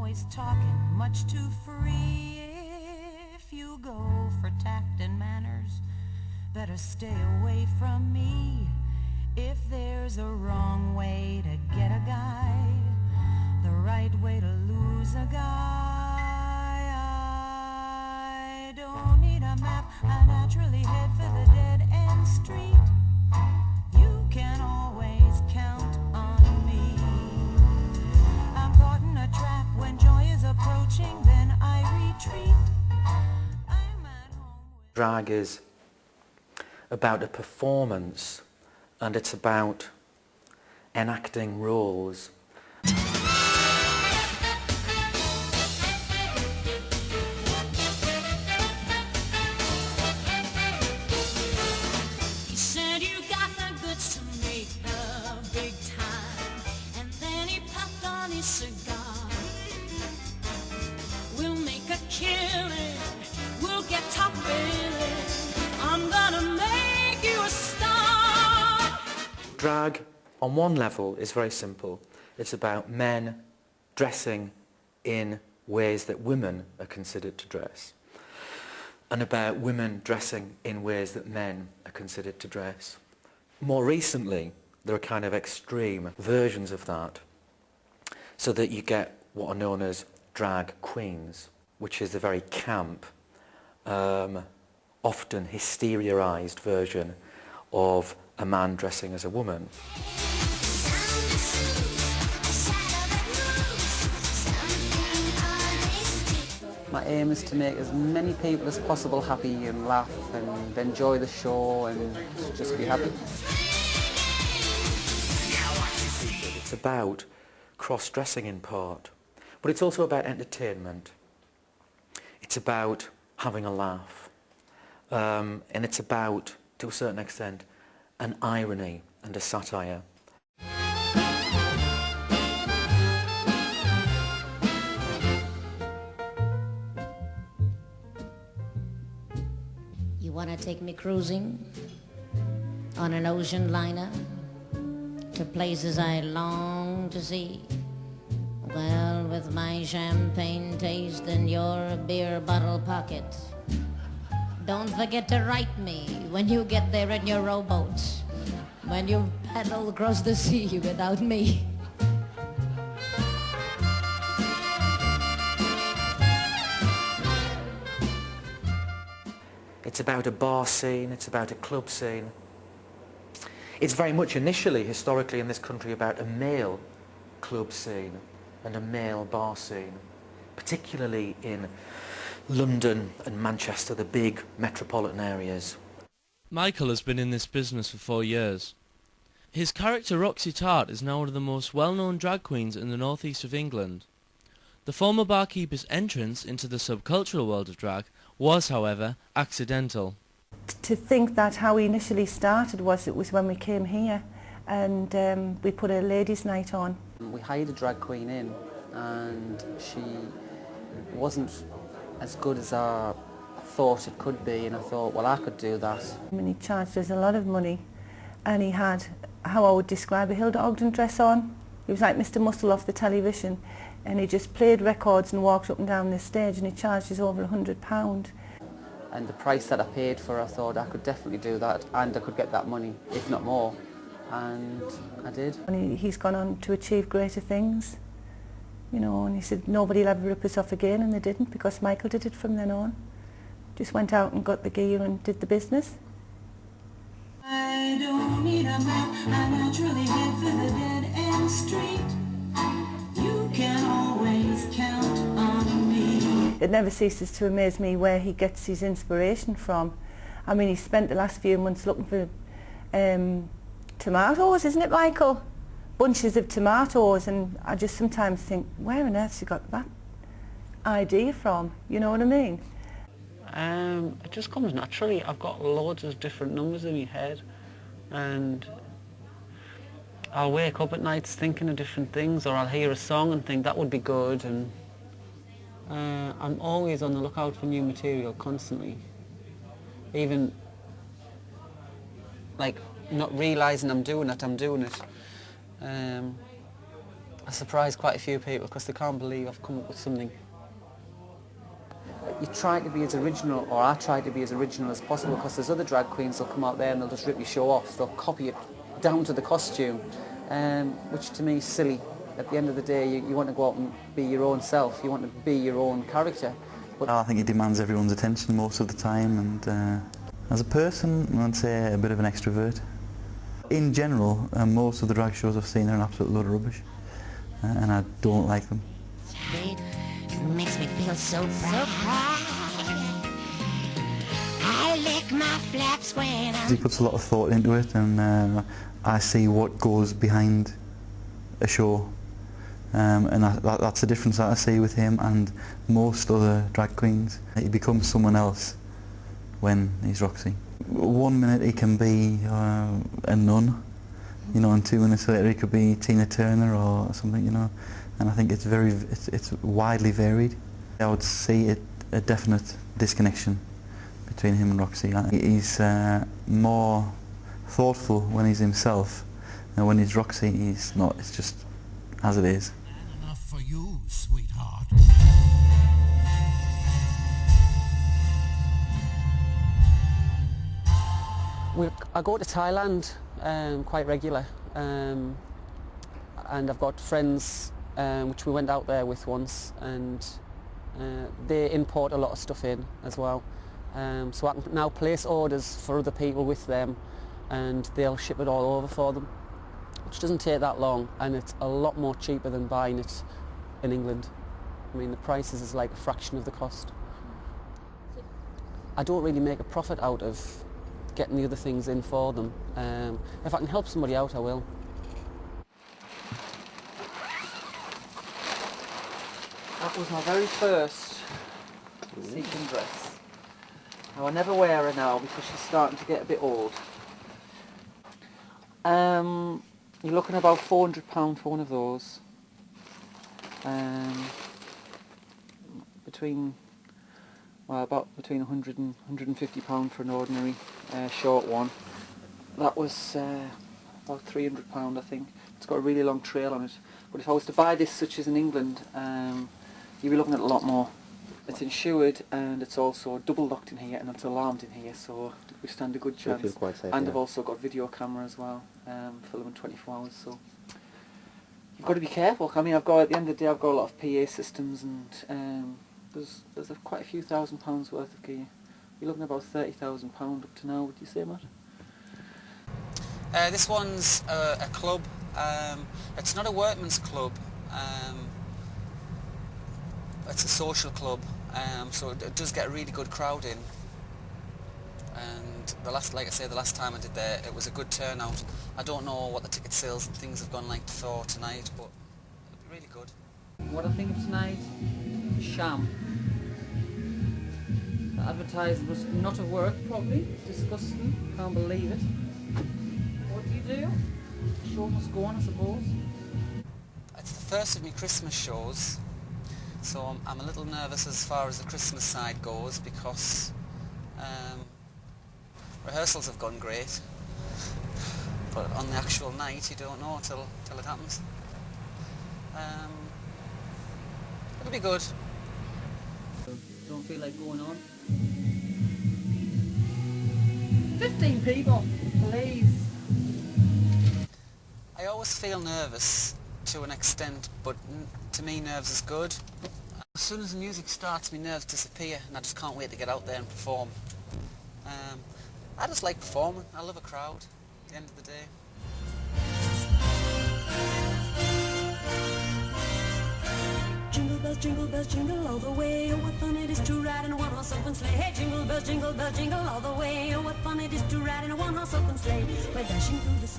always talking much too free. If you go for tact and manners, better stay away from me. If there's a wrong way to get a guy, the right way to lose a guy, I don't need a map, I naturally head for the dead-end street. You can always count on me. I'm caught in a trap when joy is approaching, then I retreat. I'm at home with... Drag is about a performance, and it's about enacting roles. Drag, on one level, is very simple. It's about men dressing in ways that women are considered to dress, and about women dressing in ways that men are considered to dress. More recently, there are kind of extreme versions of that, so that you get what are known as drag queens, which is a very camp, often hysteriorised version of a man dressing as a woman. My aim is to make as many people as possible happy and laugh and enjoy the show and just be happy. It's about cross-dressing in part, but it's also about entertainment. It's about having a laugh, and it's about, to a certain extent, an irony and a satire. You want to take me cruising on an ocean liner to places I long to see? Well, with my champagne taste and your beer bottle pocket, don't forget to write me when you get there in your rowboat, when you paddle across the sea without me. It's about a bar scene, it's about a club scene. It's very much initially, historically in this country, about a male club scene and a male bar scene, particularly in London and Manchester, the big metropolitan areas. Michael has been in this business for 4 years. His character Roxy Tart is now one of the most well-known drag queens in the northeast of England. The former barkeeper's entrance into the subcultural world of drag was, however, accidental. To think that how we initially started was, it was when we came here and we put a ladies' night on. We hired a drag queen in and she wasn't as good as I thought it could be, and I thought, well, I could do that. And he charged us a lot of money, and he had, how I would describe, a Hilda Ogden dress on. He was like Mr. Muscle off the television, and he just played records and walked up and down the stage, and he charged us over £100. And the price that I paid for, I thought I could definitely do that, and I could get that money, if not more, and I did. And he's gone on to achieve greater things. You know, and he said nobody will ever rip us off again, and they didn't, because Michael did it from then on. Just went out and got the gear and did the business. I don't need a map, I naturally head for the dead-end street. You can always count on me. It never ceases to amaze me where he gets his inspiration from. I mean, he spent the last few months looking for tomatoes, isn't it, Michael? Bunches of tomatoes, and I just sometimes think, where on earth has he got that idea from? You know what I mean? It just comes naturally. I've got loads of different numbers in my head, and I'll wake up at nights thinking of different things, or I'll hear a song and think that would be good, and I'm always on the lookout for new material constantly. Even like not realising I'm doing it, I'm doing it. I surprised quite a few people because they can't believe I've come up with something. You try to be as original, or I try to be as original as possible, because there's other drag queens that'll come out there and they'll just rip your show off. They'll copy it down to the costume, which to me is silly. At the end of the day, you want to go out and be your own self. You want to be your own character. But I think it demands everyone's attention most of the time, and as a person, I'd say a bit of an extrovert. In general, most of the drag shows I've seen are an absolute load of rubbish, and I don't like them. It makes me feel so proud. I lick my flaps when I'm... He puts a lot of thought into it, and I see what goes behind a show, and that's the difference that I see with him and most other drag queens. He becomes someone else when he's Roxy. 1 minute he can be a nun, you know, and 2 minutes later he could be Tina Turner or something, you know. And I think it's widely varied. I would see a definite disconnection between him and Roxy. He's more thoughtful when he's himself, and when he's Roxy, he's not. It's just as it is. Enough for you, sweetheart. I go to Thailand quite regular, and I've got friends which we went out there with once, and they import a lot of stuff in as well. So I can now place orders for other people with them, and they'll ship it all over for them, which doesn't take that long, and it's a lot more cheaper than buying it in England. I mean, the prices is like a fraction of the cost. I don't really make a profit out of getting the other things in for them. If I can help somebody out, I will. That was my very first sequin dress. Now I never wear her now because she's starting to get a bit old. You're looking at about £400 for one of those. Between 100 and £150 for an ordinary short one. That was about £300, I think. It's got a really long trail on it. But if I was to buy this such as in England, you'd be looking at a lot more. It's insured, and it's also double locked in here, and it's alarmed in here, so we stand a good chance. You feel quite safe, and yeah. I've also got video camera as well, filming 24 hours, so you've got to be careful. I mean, at the end of the day, I've got a lot of PA systems, and there's quite a few £1,000s worth of gear. You're looking at about £30,000 up to now, would you say, Matt? This one's a club. It's not a workman's club. It's a social club, so it does get a really good crowd in. And the last time I did there, it was a good turnout. I don't know what the ticket sales and things have gone like for tonight, but it'll be really good. What I think of tonight, a sham. The advertising was not at work properly. Disgusting. Can't believe it. What do you do? The show must go on, I suppose. It's the first of my Christmas shows, so I'm a little nervous as far as the Christmas side goes, because rehearsals have gone great, but on the actual night you don't know till it happens. It'll be good. Don't feel like going on. 15 people, please. I always feel nervous to an extent, but to me nerves is good. As soon as the music starts, my nerves disappear, and I just can't wait to get out there and perform. I just like performing. I love a crowd at the end of the day. Jingle bells, jingle all the way. Oh, what fun it is to ride in a one-horse open sleigh. Hey, jingle bells, jingle all the way. Oh, what fun it is to ride in a one-horse open sleigh. We're dashing through the